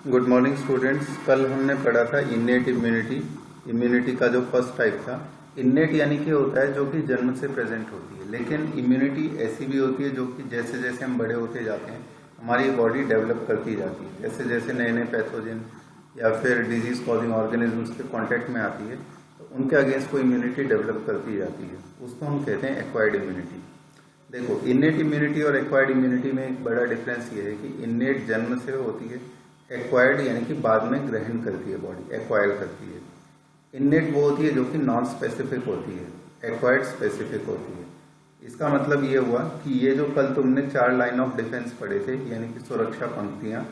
Good morning students. कल हमने पढ़ा था इन्नेट इम्यूनिटी। इम्यूनिटी का जो फर्स्ट टाइप था इन्नेट यानी कि होता है जो कि जन्म से प्रेजेंट होती है, लेकिन इम्यूनिटी ऐसी भी होती है जो कि जैसे जैसे हम बड़े होते जाते हैं हमारी बॉडी डेवलप करती जाती है। जैसे जैसे नए नए पैथोजन या फिर डिजीज कॉजिंग ऑर्गेनिजम्स के कांटेक्ट में आती है तो उनके अगेंस्ट कोई इम्यूनिटी डेवलप करती जाती है, उसको हम कहते हैं एक्वायर्ड इम्यूनिटी। देखो, इन्नेट इम्यूनिटी और एक्वायर्ड इम्यूनिटी में एक बड़ा डिफरेंस ये है कि इन्नेट जन्म से होती है, एक्वायर्ड यानी कि बाद में ग्रहण करती है बॉडी, एक्वायर करती है। इन्नेट वो होती है जो कि नॉन स्पेसिफिक होती है, एक्वायर्ड स्पेसिफिक होती है। इसका मतलब ये हुआ कि ये जो कल तुमने 4 लाइन ऑफ डिफेंस पढ़े थे यानी कि सुरक्षा पंक्तियां,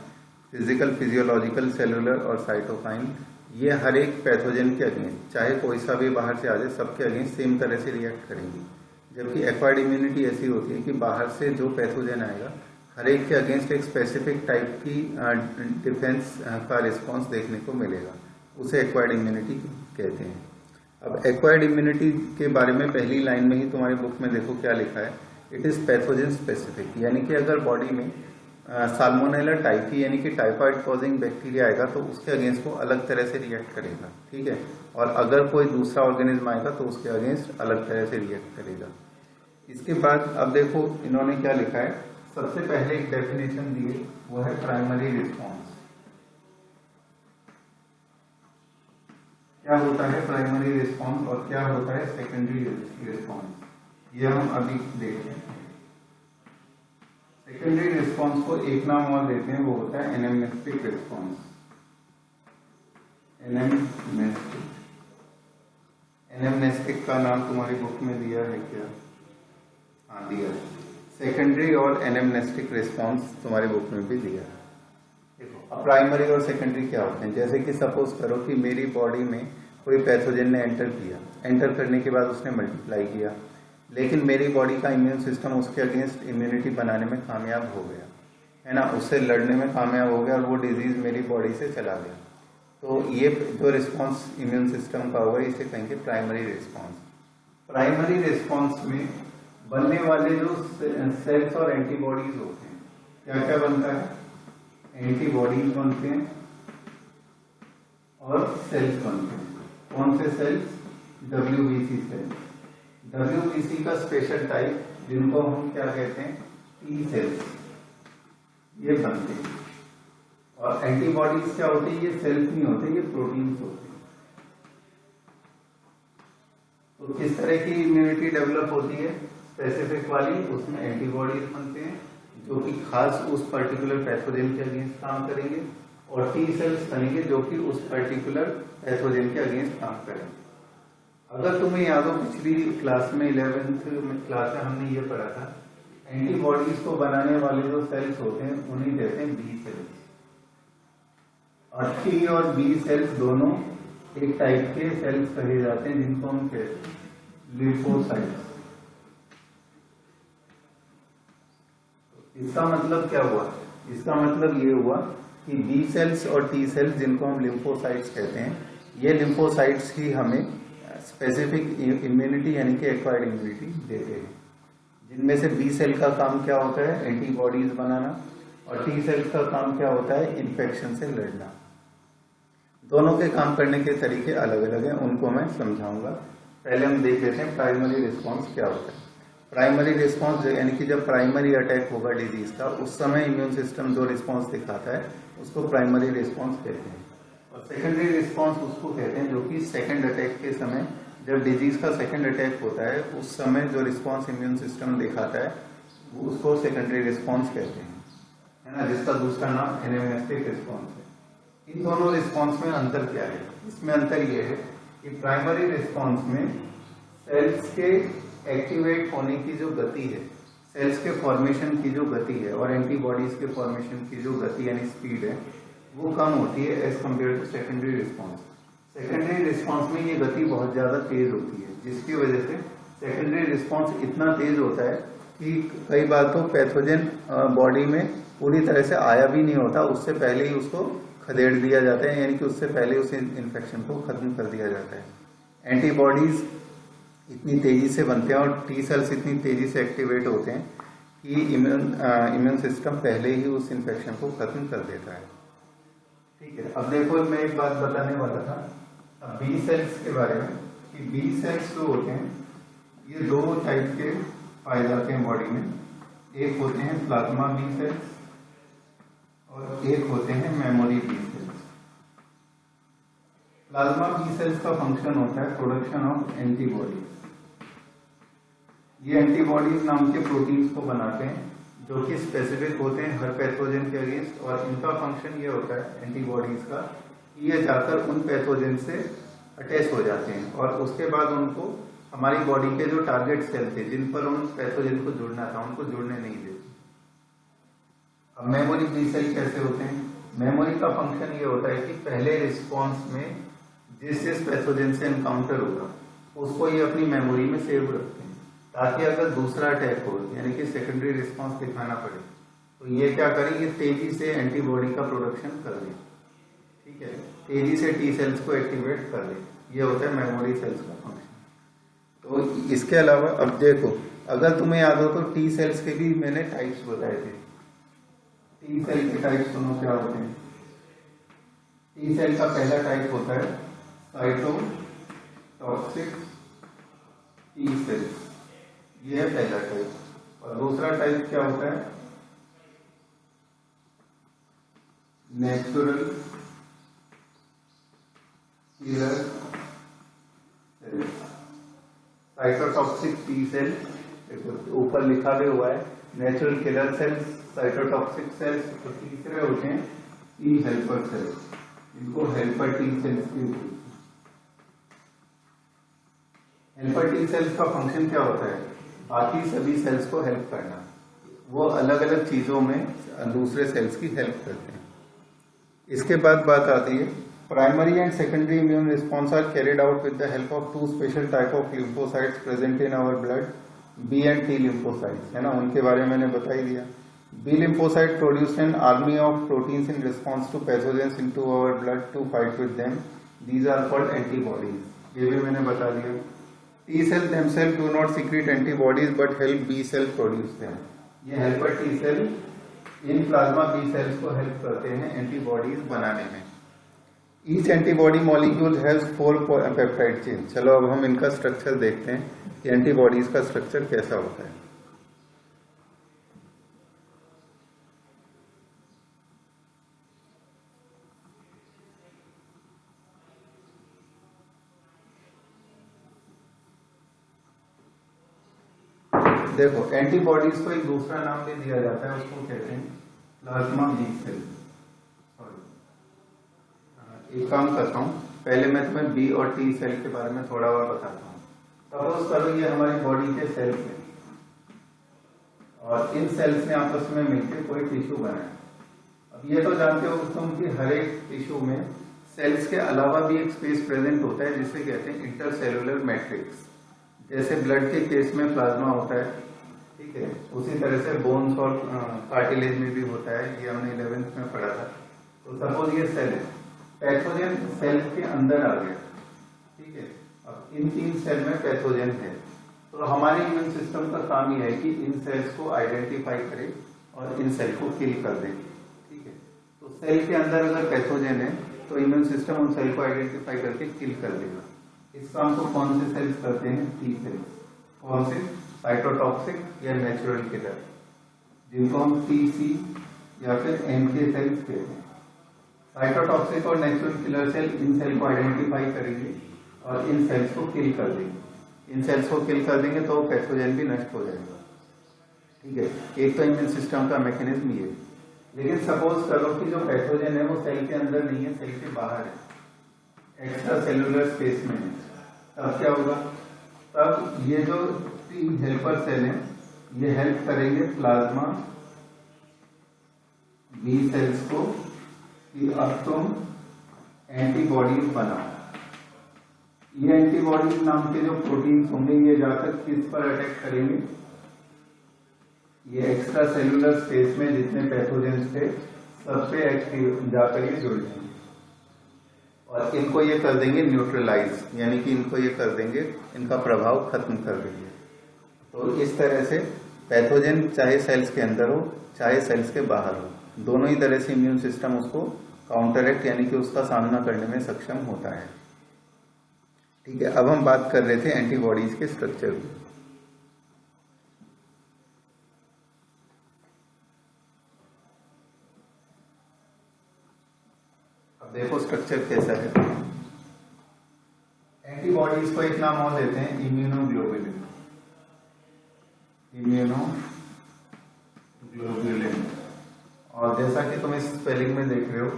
फिजिकल, फिजियोलॉजिकल, सेलुलर और साइटोकाइन, ये हर एक पैथोजन के अगेंस्ट चाहे कोई सा भी बाहर से आ जाए सबके अगेंस्ट सेम तरह से रिएक्ट करेंगी। जबकि एक्वायर्ड इम्यूनिटी ऐसी होती है कि बाहर से जो पैथोजन आएगा हर एक के अगेंस्ट एक स्पेसिफिक टाइप की डिफेंस का रिस्पांस देखने को मिलेगा, उसे एक्वायर्ड इम्यूनिटी कहते हैं। अब एक्वायर्ड इम्यूनिटी के बारे में पहली लाइन में ही तुम्हारी बुक में देखो क्या लिखा है, इट इज पैथोजन स्पेसिफिक, यानी कि अगर बॉडी में साल्मोनेला टाइफी यानी कि टाइफाइड कॉजिंग बैक्टीरिया आएगा तो उसके अगेंस्ट वो अलग तरह से रिएक्ट करेगा, ठीक है। और अगर कोई दूसरा ऑर्गेनिज्म आएगा तो उसके अगेंस्ट अलग तरह से रिएक्ट करेगा। इसके बाद अब देखो इन्होंने क्या लिखा है, सबसे पहले एक डेफिनेशन दी है, वो है प्राइमरी रिस्पॉन्स। क्या होता है प्राइमरी रिस्पॉन्स और क्या होता है सेकेंडरी रिस्पॉन्स, ये हम अभी देखते हैं। सेकेंडरी रिस्पॉन्स को एक नाम और देते हैं, वो होता है एनेम्नेस्टिक रिस्पॉन्स। एनेम्नेस्टिक का नाम तुम्हारी बुक में दिया है क्या? हाँ, दिया है। सेकेंडरी और एनेम्नेस्टिक रिस्पॉन्स तुम्हारी बुक में भी दिया है। देखो, अब प्राइमरी और सेकेंडरी क्या होते हैं। जैसे कि सपोज करो कि मेरी बॉडी में कोई पैथोजन ने एंटर किया, एंटर करने के बाद उसने मल्टीप्लाई किया, लेकिन मेरी बॉडी का इम्यून सिस्टम उसके अगेंस्ट इम्यूनिटी बनाने में कामयाब हो गया, है ना, उससे लड़ने में कामयाब हो गया और वो डिजीज मेरी बॉडी से चला गया। तो ये जो रिस्पॉन्स इम्यून सिस्टम का होगा इसे कहेंगे प्राइमरी रिस्पॉन्स। प्राइमरी रिस्पॉन्स में बनने वाले जो सेल्स और एंटीबॉडीज होते हैं, क्या क्या बनता है? एंटीबॉडीज बनते हैं और सेल्स बनते हैं। कौन से सेल्स? WBC cells. WBC का स्पेशल टाइप जिनको हम क्या कहते हैं? टी सेल्स, ये बनते हैं। और एंटीबॉडीज क्या होती है? ये सेल्स नहीं होते, ये प्रोटीन्स होते हैं। तो किस तरह की इम्यूनिटी डेवलप होती है? स्पेसिफिक वाली, उसमें एंटीबॉडीज बनते हैं जो कि खास उस पर्टिकुलर पैथोजन के अगेंस्ट काम करेंगे, और टी सेल्स बनेंगे जो कि उस पर्टिकुलर पैथोजन के अगेंस्ट काम करेंगे। अगर तुम्हें याद हो पिछली क्लास में 11th क्लास में हमने ये पढ़ा था, एंटीबॉडीज को बनाने वाले जो सेल्स होते हैं उन्हें कहते हैं बी सेल्स। और टी और बी सेल्स दोनों एक टाइप के सेल्स कहे जाते हैं जिनको हम कहते हैं लिम्फोसाइट्स। इसका मतलब क्या हुआ? इसका मतलब ये हुआ कि बी सेल्स और टी सेल्स जिनको हम लिम्फोसाइट्स कहते हैं, ये लिम्फोसाइट्स ही हमें स्पेसिफिक इम्यूनिटी यानी कि एक्वायर्ड इम्यूनिटी देते हैं। जिनमें से बी सेल का काम क्या होता है? एंटीबॉडीज बनाना, और टी सेल्स का काम क्या होता है? इन्फेक्शन से लड़ना। दोनों के काम करने के तरीके अलग अलग हैं, उनको मैं समझाऊंगा। पहले हम देख लेते हैं प्राइमरी रिस्पॉन्स क्या होता है। प्राइमरी रिस्पॉन्स यानी कि जब प्राइमरी अटैक होगा डिजीज का, उस समय इम्यून सिस्टम जो रिस्पॉन्स दिखाता है उसको प्राइमरी रिस्पॉन्स कहते हैं। और सेकेंडरी रिस्पॉन्स उसको कहते हैं जो कि सेकेंड अटैक के समय, जब डिजीज का सेकेंड अटैक होता है उस समय जो रिस्पॉन्स इम्यून सिस्टम दिखाता है उसको सेकेंडरी रिस्पॉन्स कहते हैं, है ना, जिसका दूसरा नाम एनेम्नेस्टिक रिस्पॉन्स है। इन दोनों रिस्पॉन्स में अंतर क्या है? इसमें अंतर यह है कि प्राइमरी रिस्पॉन्स में सेल्स के एक्टिवेट होने की जो गति है, सेल्स के फॉर्मेशन की जो गति है और एंटीबॉडीज के फॉर्मेशन की जो गति यानी स्पीड है, वो कम होती है as compare to secondary response. Secondary response में ये गति बहुत ज्यादा तेज होती है, जिसकी वजह से सेकेंडरी रिस्पॉन्स इतना तेज होता है कि कई बार तो पैथोजन बॉडी में पूरी तरह से आया भी नहीं होता, उससे पहले ही उसको खदेड़ दिया जाता है, यानी कि उससे पहले उस इन्फेक्शन को खत्म कर दिया जाता है। एंटीबॉडीज इतनी तेजी से बनते हैं और टी सेल्स इतनी तेजी से एक्टिवेट होते हैं कि इम्यून सिस्टम पहले ही उस इन्फेक्शन को खत्म कर देता है। ठीक है, अब देखो मैं एक बात बताने वाला था अब बी सेल्स के बारे में कि बी सेल्स जो होते हैं ये दो टाइप के पाए जाते हैं बॉडी में। एक होते हैं प्लाज्मा बी सेल्स और एक होते हैं memory B cells. Plasma B cells का फंक्शन होता है प्रोडक्शन ऑफ एंटीबॉडीज। ये एंटीबॉडीज नाम के प्रोटीन्स को बनाते हैं जो कि स्पेसिफिक होते हैं हर पैथोजन के अगेंस्ट, और इनका फंक्शन ये होता है एंटीबॉडीज का कि ये जाकर उन पैथोजन से अटैच हो जाते हैं और उसके बाद उनको हमारी बॉडी के जो टारगेट सेल थे जिन पर उन पैथोजन को जुड़ना था उनको जुड़ने नहीं देते। अब मेमोरी बी सेल कैसे होते हैं? मेमोरी का फंक्शन ये होता है कि पहले रिस्पॉन्स में जिस पैथोजन से एनकाउंटर होगा उसको ये अपनी मेमोरी में सेव रखते हैं ताकि अगर दूसरा अटैक हो यानी कि सेकेंडरी रिस्पॉन्स दिखाना पड़े तो ये क्या करे, ये तेजी से एंटीबॉडी का प्रोडक्शन कर दे। ठीक है, तेजी से टी सेल्स को एक्टिवेट कर दे, ये होता है मेमोरी सेल्स का फंक्शन। तो इसके अलावा अब देखो अगर तुम्हें याद हो तो टी सेल्स के भी मैंने टाइप्स बताए थे। टी सेल के टाइप्स सुनो क्या होते हैं। टी सेल का पहला टाइप होता है साइटोटॉक्सिक टी सेल, ये है पहला टाइप। और दूसरा टाइप क्या होता है? Natural killer cell. Cytotoxic T cell ऊपर लिखा भी हुआ है, natural killer cells, cytotoxic cells. तो तीसरे होते हैं टी हेल्पर सेल्स, इनको हेल्पर टी सेल्स भी। हेल्पर टी सेल्स का फंक्शन क्या होता है? बाकी सभी सेल्स को हेल्प करना। वो अलग अलग चीजों में दूसरे सेल्स की हेल्प करते हैं। इसके बाद बात आती है primary and secondary immune response are carried out with the help of two special type of lymphocytes present in our blood, B and T lymphocytes, है ना, उनके बारे में मैंने बता ही दिया। B lymphocyte produced an army of proteins in response to pathogens into our blood to fight with them. These are called antibodies. ये भी मैंने बता दिया। T cell themselves do not secrete antibodies but help B cell produce them. ये helper T cell in plasma B cells को help करते हैं antibodies बनाने में। Each antibody molecule has 4 peptide chains. चलो अब हम इनका स्ट्रक्चर देखते हैं कि एंटीबॉडीज का स्ट्रक्चर कैसा होता है। देखो एंटीबॉडीज को एक दूसरा नाम भी दिया जाता है, उसको कहते हैं प्लाज्मा बी सेल। एक काम करता हूँ, पहले मैं तुम्हें बी और टी सेल के बारे में थोड़ा और बताता हूँ। सपोज करो ये हमारी बॉडी के सेल्स हैं और इन सेल्स ने आपस में मिलकर कोई टिश्यू बनाया। अब ये तो जानते हो तुम कि हर एक टिश्यू में सेल्स के अलावा भी एक स्पेस प्रेजेंट होता है जिसे कहते हैं इंटरसेलुलर मैट्रिक्स। जैसे ब्लड के केस में प्लाज्मा होता है, ठीक है, उसी तरह से बोन्स और कार्टिलेज में भी होता है, ये हमने 11th में पढ़ा था। तो सपोज ये सेल है, पैथोजन सेल के अंदर आ गया, ठीक है। अब इन 3 सेल में पैथोजन है, तो हमारे इम्यून सिस्टम का काम यह है कि इन सेल्स को आइडेंटिफाई करे और इन सेल को किल कर दे, ठीक है। तो सेल के अंदर अगर पैथोजन है तो इम्यून सिस्टम उन सेल को आइडेंटिफाई करके किल कर देगा। इस काम को कौन से सेल्स करते हैं? T cells. कौन से? साइटोटॉक्सिक या नेचुरल किलर, जिनको हम टीसी या फिर एनके सेल्स कहते हैं। साइटोटॉक्सिक और नेचुरल किलर सेल इन सेल को आइडेंटिफाई करेंगे और इन सेल्स को किल कर देंगे। इन सेल्स को किल कर देंगे तो पैथोजन भी नष्ट हो जाएगा, ठीक है। एक तो इम्यून सिस्टम का मैकेनिज्म ये। लेकिन सपोज करो कि जो पैथोजन है वो सेल के अंदर नहीं है, सेल के बाहर है, एक्स्ट्रा सेलुलर स्पेस में है। तब क्या होगा? तब ये जो टी हेल्पर सेल है ये हेल्प करेंगे प्लाज्मा बी सेल्स को कि अब तुम एंटीबॉडीज बनाओ। ये एंटीबॉडीज नाम के जो प्रोटीन्स होंगे ये जाकर किस पर अटैक करेंगे? ये एक्स्ट्रा सेलुलर स्पेस में जितने पैथोजेंस थे सब पे एक्टिव जाकर ये जुड़ जाएंगे और इनको ये कर देंगे न्यूट्रलाइज, यानी कि इनको ये कर देंगे, इनका प्रभाव खत्म कर देंगे। तो इस तरह से पैथोजन चाहे सेल्स के अंदर हो चाहे सेल्स के बाहर हो, दोनों ही तरह से इम्यून सिस्टम उसको काउंटरएक्ट यानी कि उसका सामना करने में सक्षम होता है। ठीक है, अब हम बात कर रहे थे एंटीबॉडीज के स्ट्रक्चर की। अब देखो स्ट्रक्चर कैसा है। एंटीबॉडीज को एक नाम और देते हैं इम्यूनोग्लोबुलिन। इम्यूनोग्लोबुलिन, और जैसा कि तुम इस स्पेलिंग में देख रहे हो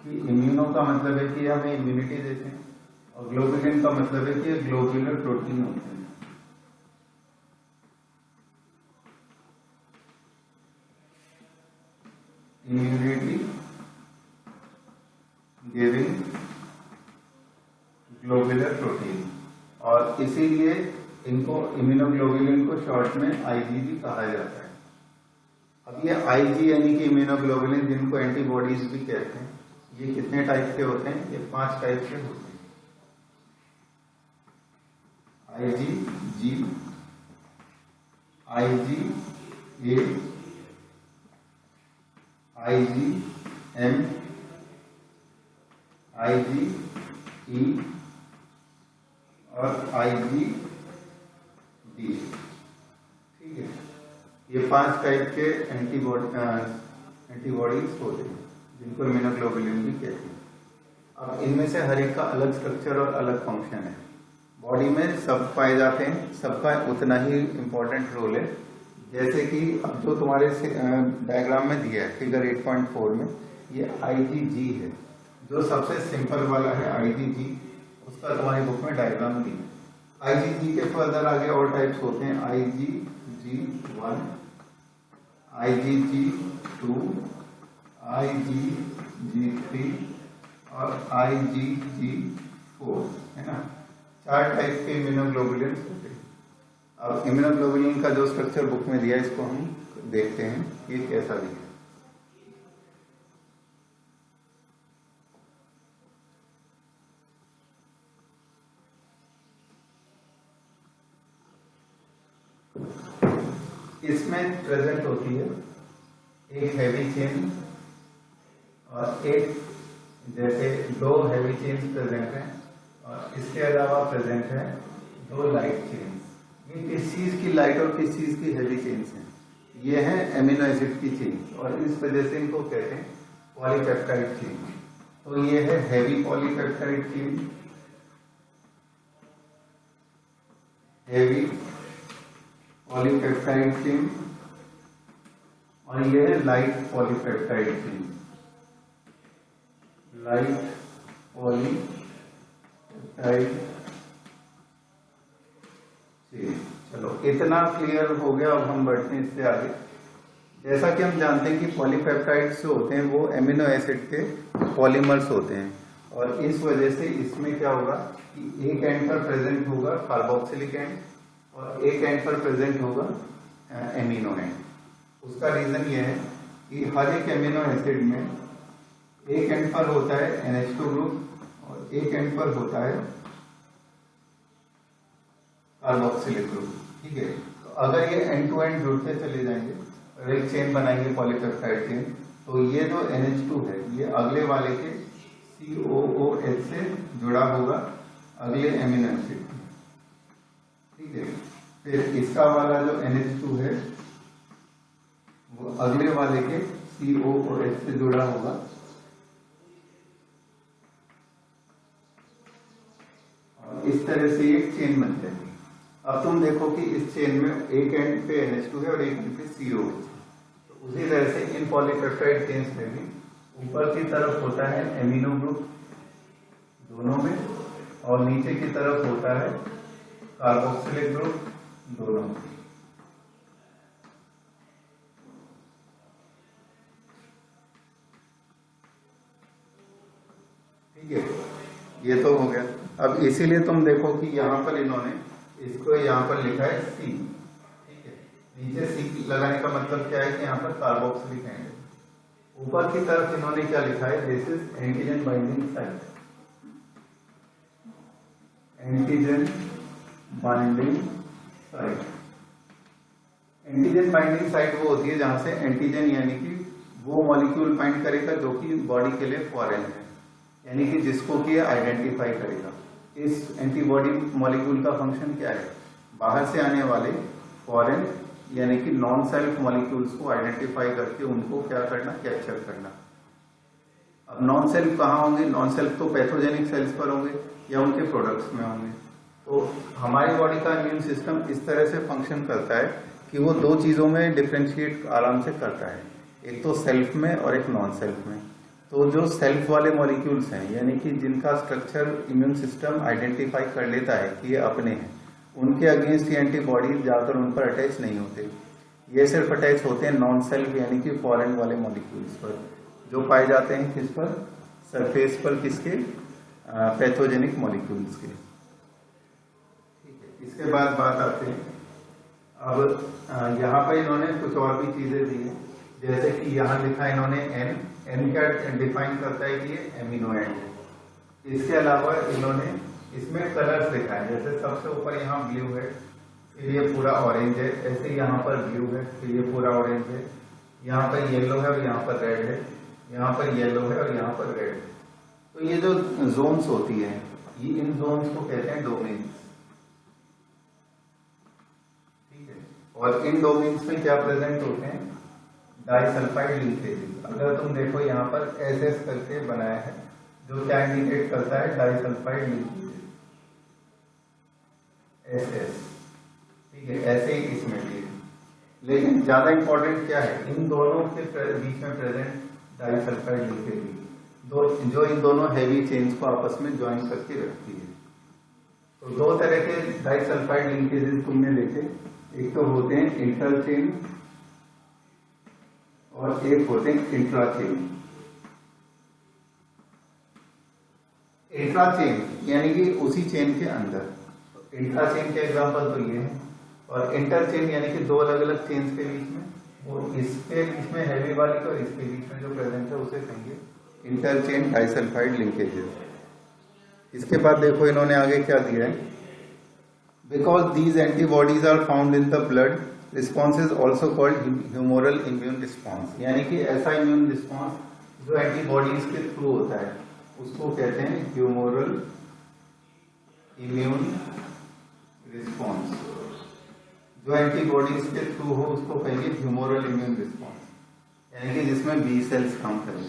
कि इम्यूनो का मतलब है कि हमें इम्यूनिटी देते हैं, और ग्लोबुलिन का मतलब है कि ये ग्लोबुलर प्रोटीन होते हैं। इम्यूनिटी गिविंग ग्लोबुलर प्रोटीन, और इसीलिए इनको इम्यूनोग्लोबुलिन को शॉर्ट में आईजी भी कहा जाता है। अब ये आईजी यानी कि इम्यूनोग्लोबुलिन, जिनको एंटीबॉडीज भी कहते हैं, ये कितने टाइप के होते हैं? ये 5 टाइप के होते हैं। IgG, IgA, IgM, IgE और IgD। ठीक है, ये 5 टाइप के एंटीबॉडीज होते हैं जिनको इम्यूनोग्लोबुलिन भी कहते हैं। अब इनमें से हर एक का अलग स्ट्रक्चर और अलग फंक्शन है। बॉडी में सब पाए जाते हैं, सबका उतना ही इम्पोर्टेंट रोल है। जैसे कि अब जो तुम्हारे डायग्राम में दिया है फिगर 8.4 में, ये IgG है, जो सबसे सिंपल वाला है IgG, उसका तुम्हारी बुक में डायग्राम दी है। IgG के फर्दर आगे और टाइप्स होते हैं IgG1, IgG2, IgG3 और IgG4, है ना। 4 टाइप के इम्यूनोग्लोबुलिन होते हैं। अब इम्यूनोग्लोबुलिन का जो स्ट्रक्चर बुक में दिया है, इसको हम देखते हैं कि कैसा दिया है। इसमें प्रेजेंट होती है एक हैवी चेन और एक, जैसे 2 हैवी चेन्स प्रेजेंट हैं, और इसके अलावा प्रेजेंट है 2 लाइट चेन्स। ये किस चीज की लाइट और किस चीज की हैवी चेन्स हैं? ये है एमिनो एसिड की चेन, और इस वजह से इनको कहते हैं पॉलीपेप्टाइड चेन। तो ये है heavy polypeptide chain, heavy polypeptide chain, और ये है light polypeptide chain, light polypeptide chain. चलो इतना क्लियर हो गया। अब हम बढ़ते हैं इससे आगे। जैसा कि हम जानते हैं कि पॉलीपेप्टाइड्स जो होते हैं वो एमिनो एसिड के पॉलीमर्स होते हैं, और इस वजह से इसमें क्या होगा कि एक एंड पर प्रेजेंट होगा कार्बोक्सिलिक एंड और एक एंड पर प्रेजेंट होगा एमिनो एंड। उसका रीजन ये है कि हर एक एमिनो एसिड में एक एंड पर होता है NH2 ग्रुप और एक एंड पर होता है कार्बोक्सिलिक ग्रुप। ठीक है, तो अगर ये एंड टू एंड जुड़ते चले जाएंगे और एक चेन बनाएंगे पॉलीपेप्टाइड चेन, तो ये जो NH2 है ये अगले वाले के COOH से जुड़ा होगा अगले एमिनो एसिड। ठीक है, फिर इसका वाला जो NH2 है वो अगले वाले के COOH से जुड़ा होगा, और इस तरह से एक चेन बन जाएगी। अब तुम देखो कि इस चेन में एक एंड पे NH2 है और एक एंड पे COOH। तो उसी तरह से इन पॉलीपेप्टाइड चेन्स में भी ऊपर की तरफ होता है एमिनो ग्रुप दोनों में, और नीचे की तरफ होता है कार्बोक्सिलिक ग्रुप दोनों में। ठीक है, ये तो हो गया। अब इसीलिए तुम देखो कि यहाँ पर इन्होंने इसको यहाँ पर लिखा है C। ठीक है, नीचे C लगाने का मतलब क्या है कि यहाँ पर कार्बोक्सिलिक एंड है। ऊपर की तरफ इन्होंने क्या लिखा है, this is antigen binding site. Antigen binding site, antigen binding site वो होती है जहां से एंटीजन यानी कि वो मॉलिक्यूल फाइंड करेगा जो कि बॉडी के लिए फॉरेन है, यानी कि जिसको कि आइडेंटिफाई करेगा। इस एंटीबॉडी मॉलिक्यूल का फंक्शन क्या है? बाहर से आने वाले फॉरेन यानी कि नॉन सेल्फ मॉलिक्यूल्स को आइडेंटिफाई करके उनको क्या करना, कैप्चर करना। अब नॉन सेल्फ कहाँ होंगे? नॉन सेल्फ तो पैथोजेनिक सेल्स पर होंगे या उनके प्रोडक्ट्स में होंगे। तो हमारी बॉडी का इम्यून सिस्टम इस तरह से फंक्शन करता है कि वो दो चीजों में डिफ्रेंशिएट आराम से करता है, एक तो सेल्फ में और एक नॉन सेल्फ में। तो जो सेल्फ वाले मॉलिक्यूल्स हैं यानी कि जिनका स्ट्रक्चर इम्यून सिस्टम आइडेंटिफाई कर लेता है कि ये अपने हैं, उनके अगेंस्ट ये एंटीबॉडीज ज्यादातर उन पर अटैच नहीं होते। ये सिर्फ अटैच होते हैं नॉन सेल्फ यानी कि फॉरेन वाले मॉलिक्यूल्स पर, जो पाए जाते हैं किस पर? सरफेस पर, किसके? पैथोजेनिक मॉलिक्यूल्स के। ठीक है, इसके बाद बात आते हैं अब यहाँ पर इन्होंने कुछ और भी चीजें दी है, जैसे कि यहाँ लिखा इन्होंने एन क्या डिफाइन करता है कि ये एमिनो एसिड है। इसके अलावा इन्होंने इसमें कलर्स लिखा है, जैसे सबसे ऊपर यहाँ ब्लू है, फिर ये पूरा ऑरेंज है, ऐसे यहाँ पर ब्लू है, फिर ये पूरा ऑरेंज है, यहाँ पर येलो है और यहाँ पर रेड है, यहाँ पर येलो है और यहाँ पर रेड है। तो ये जो जोन्स होती है, ये इन जोन्स को कहते हैं डोमेन्स। ठीक है, और इन डोमेन्स में क्या प्रेजेंट होते हैं? Disulphide linkages. अगर तुम देखो यहाँ पर SS करके बनाया है, जो क्या इंडिकेट करता है? Disulphide linkages, SS। ठीक है, ऐसे ही इसमें भी। लेकिन ज्यादा इंपॉर्टेंट क्या है? इन दोनों के बीच में प्रेजेंट डाइसल्फाइड लिंकेज, जो इन दोनों हैवी चेन्स को आपस में ज्वाइन करके रखती है। तो दो तरह के डाइसल्फाइड लिंकेजेस तुमने देखे, एक तो होते हैं इंटर चेन और एक होते हैं इंट्रा चेन। इंट्रा चेन यानी कि उसी चेन के अंदर। इंट्रा चेन के एग्जांपल तो ये है, और इंटर चेन यानी कि दो अलग अलग चेन्स के बीच में, और इसके बीच में हैवी वाली और इसके बीच में जो प्रेजेंट है उसे कहेंगे इंटर चेन डाइसल्फाइड लिंकेजेस। इसके बाद देखो इन्होंने आगे क्या दिया है? Because these antibodies are found in the blood, response is also called humoral immune response. यानी कि ऐसा इम्यून रिस्पॉन्स जो एंटीबॉडीज के थ्रू होता है उसको कहते हैं ह्यूमोरल इम्यून रिस्पॉन्स। जो एंटीबॉडीज के थ्रू हो उसको कहेंगे ह्यूमोरल इम्यून रिस्पॉन्स, यानी कि जिसमें B सेल्स काम करें,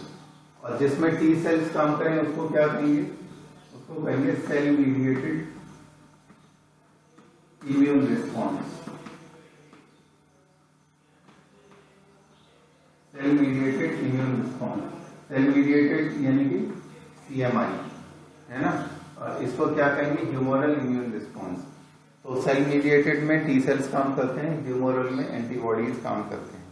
और जिसमें T सेल्स काम करें उसको क्या कहेंगे? उसको कहेंगे cell mediated immune response. Cell mediated immune response, cell mediated यानी कि CMI है ना, और इसको क्या कहेंगे? Humoral immune response. तो सेल मीडिएटेड में T सेल्स काम करते हैं, ह्यूमोरल में एंटीबॉडीज काम करते हैं।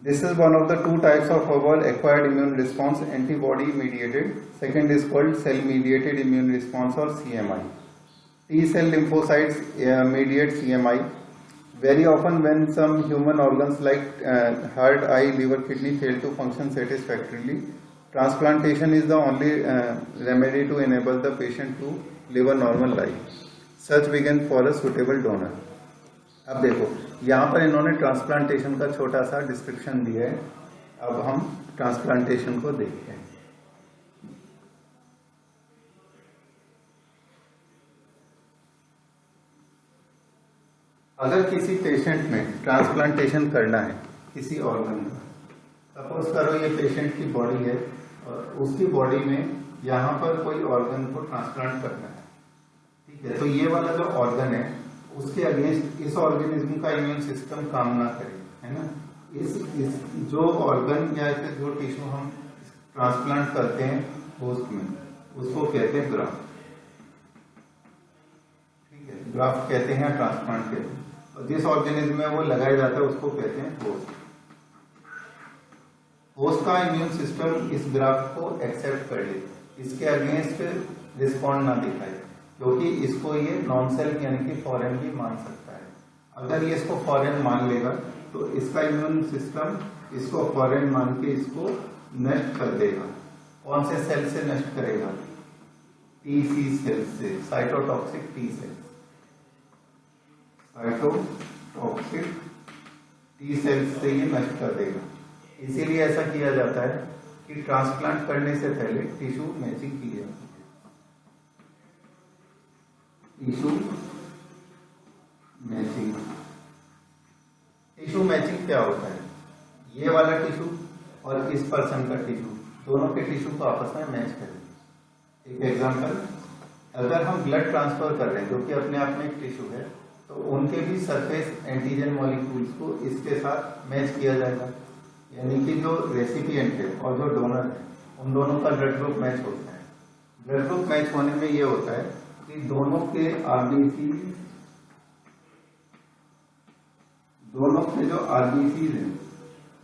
This is one of the two types of overall acquired immune response, antibody mediated. Second is called cell mediated immune response or CMI. T cell lymphocytes mediate CMI. Very often when some human organs like heart, eye, liver, kidney fail to function satisfactorily, transplantation is the only remedy to enable the patient to live a normal life. Search begin for a suitable donor. अब देखो यहाँ पर इन्होंने transplantation का छोटा सा description दिया है। अब हम ट्रांसप्लांटेशन को देखते हैं। अगर किसी पेशेंट में ट्रांसप्लांटेशन करना है किसी ऑर्गन का, सपोज करो ये पेशेंट की बॉडी है और उसकी बॉडी में यहाँ पर कोई ऑर्गन को ट्रांसप्लांट करना है, ठीक है, तो ये वाला जो ऑर्गन है उसके अगेंस्ट इस ऑर्गेनिज्म का इम्यून सिस्टम काम ना करे, है ना। इस जो ऑर्गन या फिर जो टिश्यू हम ट्रांसप्लांट करते हैं होस्ट में, उसको कहते हैं ग्राफ्ट, ठीक है, ग्राफ्ट कहते हैं, ट्रांसप्लांट कहते हैं। और जिस ऑर्गेनिज्म में वो लगाया जाता है उसको कहते हैं होस्ट। होस्ट का इम्यून सिस्टम इस ग्राफ्ट को एक्सेप्ट कर ले, इसके अगेंस्ट रिस्पॉन्ड ना दिखाए, क्योंकि इसको ये नॉन सेल्फ यानी कि फॉरेन भी मान सकता है। अगर ये इसको फॉरेन मान लेगा तो इसका इम्यून सिस्टम इसको फॉरेन मान के इसको नष्ट कर देगा। कौन से सेल से नष्ट करेगा? TC सेल से, cytotoxic T cell, cytotoxic T cell से ये नष्ट कर देगा। इसीलिए ऐसा किया जाता है कि ट्रांसप्लांट करने से पहले टिश्यू मैचिंग की जाती है। टिश्यू मैचिंग, टिश्यू मैचिंग क्या होता है? ये वाला टिश्यू और इस पर्सन का टिश्यू, दोनों के टिश्यू को आपस में मैच करें। एक एग्जांपल, अगर हम ब्लड ट्रांसफर कर रहे हैं जो कि अपने आप में एक टिश्यू है, तो उनके भी सरफेस एंटीजन मॉलिक्यूल्स को इसके साथ मैच किया जाएगा, यानी कि जो रेसिपिएंट है और जो डोनर है उन दोनों का ब्लड ग्रुप मैच होता है। ब्लड ग्रुप मैच होने में ये होता है कि दोनों के आरबीसी, दोनों के जो आरबीसी है,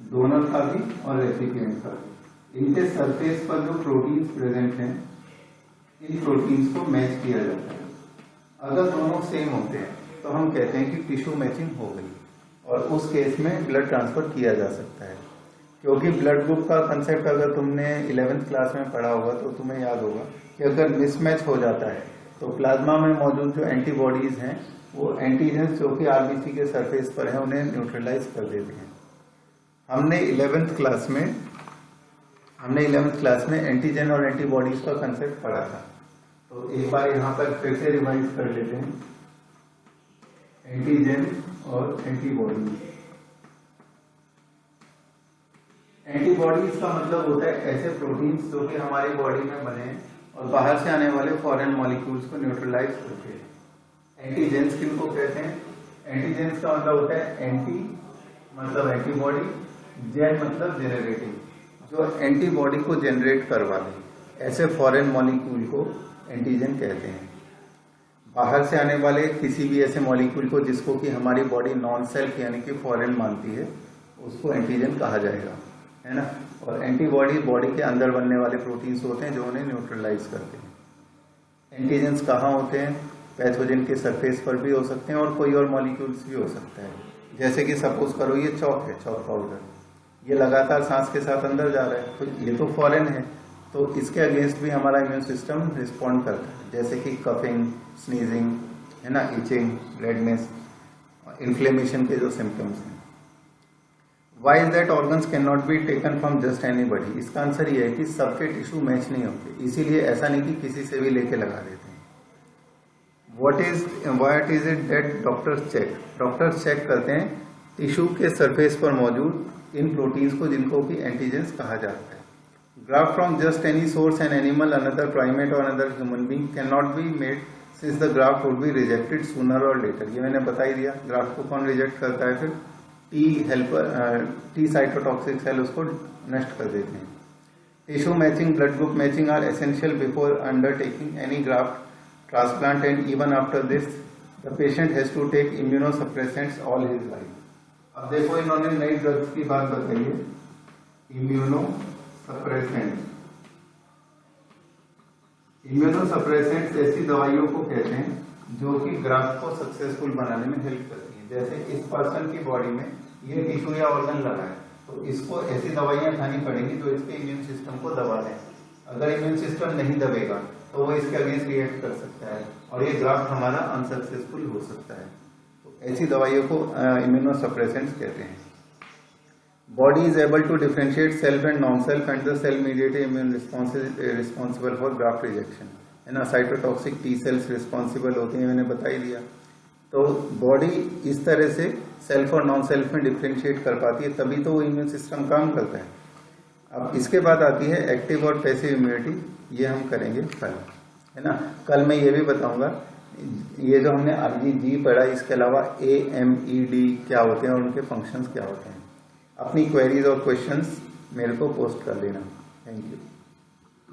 डोनर का भी और रेसिपिएंट का भी, इनके सरफेस पर जो प्रोटीन्स प्रेजेंट हैं, इन प्रोटीन्स को मैच किया जाता है। अगर दोनों सेम होते हैं तो हम कहते हैं कि टिश्यू मैचिंग हो गई, और उस केस में ब्लड ट्रांसफर किया जा सकता है। क्योंकि ब्लड ग्रुप का कंसेप्ट अगर तुमने 11th क्लास में पढ़ा होगा तो तुम्हें याद होगा कि अगर मिसमैच हो जाता है तो प्लाज्मा में मौजूद जो एंटीबॉडीज हैं वो एंटीजेंस जो कि आरबीसी के सरफेस पर हैं उन्हें न्यूट्रलाइज कर देते हैं। हमने 11th क्लास में एंटीजन और एंटीबॉडीज का कंसेप्ट पढ़ा था, तो एक बार यहाँ पर फिर से रिवाइज कर लेते हैं। एंटीजन और एंटीबॉडीज, एंटीबॉडीज का मतलब होता है ऐसे प्रोटीन्स जो कि हमारी बॉडी में बने और बाहर से आने वाले फॉरेन मॉलिक्यूल्स को न्यूट्रलाइज करते हैं। एंटीजेंस किनको कहते हैं? एंटीजेंस का मतलब होता है एंटी मतलब एंटीबॉडी, जेन मतलब जेनरेटिंग, जो एंटीबॉडी को जनरेट करवा दे, ऐसे फॉरेन मॉलिक्यूल को एंटीजन कहते हैं। बाहर से आने वाले किसी भी ऐसे मॉलिक्यूल को जिसको कि हमारी बॉडी नॉन सेल्फ यानी कि फॉरेन मानती है, उसको एंटीजन कहा जाएगा, है ना। और एंटीबॉडी बॉडी के अंदर बनने वाले प्रोटीन्स होते हैं जो उन्हें न्यूट्रलाइज करते हैं। एंटीजेंस कहाँ होते हैं? पैथोजन के सरफेस पर भी हो सकते हैं और कोई और मॉलिक्यूल्स भी हो सकता है। जैसे कि सपोज करो ये चौक है, चौक पाउडर, ये लगातार सांस के साथ अंदर जा रहा है, तो ये तो फॉरेन है, तो इसके अगेंस्ट भी हमारा इम्यून सिस्टम रिस्पॉन्ड करता है, जैसे कि कफिंग, स्नीजिंग, है ना, इचिंग, रेडनेस, इन्फ्लेमेशन के जो सिम्टम्स हैं। Why is that organs can not be taken from just anybody? इसका आंसर ये है कि सबके टिश्यू मैच नहीं होते, इसीलिए ऐसा नहीं कि किसी से भी लेके लगा देते हैं। What is it that doctors check? Doctors check करते हैं टिश्यू के सरफेस पर मौजूद इन प्रोटीन्स को जिनको कि एंटीजेंस कहा जाता है। Graft from just any source, an animal, another primate or another human being can not be made since the graft would be rejected sooner or later. ये मैंने बता ही दिया। ग्राफ्ट को कौन रिजेक्ट करता है? फिर टी साइटोटॉक्सिक सेल उसको नष्ट कर देते हैं। Tissue matching, blood group matching are essential before undertaking any graft transplant, and even after this the patient has to take immunosuppressants all his life. अब देखो इन्होंने नई ड्रग्स की बात बताई है, इम्यूनोसप्रेसेंट। इम्यूनोसप्रेसेंट्स ऐसी दवाइयों को कहते हैं जो कि ग्राफ्ट को सक्सेसफुल बनाने में हेल्प करती है। जैसे इस पर्सन की बॉडी में ये टिश्यू या ऑर्गन लगा है, तो इसको ऐसी दवाइयां खानी पड़ेंगी जो इसके इम्यून सिस्टम को दबा दें। अगर इम्यून सिस्टम नहीं दबेगा तो वो इसके अगेंस्ट रिएक्ट कर सकता है और ये ग्राफ्ट हमारा अनसक्सेसफुल हो सकता है। तो ऐसी दवाइयों को इम्यूनोसप्रेसेंट्स कहते हैं। Body is able to differentiate self and non self, and the cell mediated immune response is responsible for graft rejection, है ना। साइटोटॉक्सिक टी सेल्स रिस्पॉन्सिबल होती हैं, मैंने बता ही दिया। तो बॉडी इस तरह से सेल्फ और नॉन सेल्फ में डिफरेंशिएट कर पाती है, तभी तो वो इम्यून सिस्टम काम करता है। अब इसके बाद आती है एक्टिव और पैसिव इम्यूनिटी, ये हम करेंगे कल, है ना। कल मैं ये भी बताऊंगा ये जो हमने RBG पढ़ा, इसके अलावा AMED क्या होते हैं और उनके फंक्शंस क्या होते हैं। अपनी क्वेरीज और क्वेश्चंस मेरे को पोस्ट कर देना। Thank you.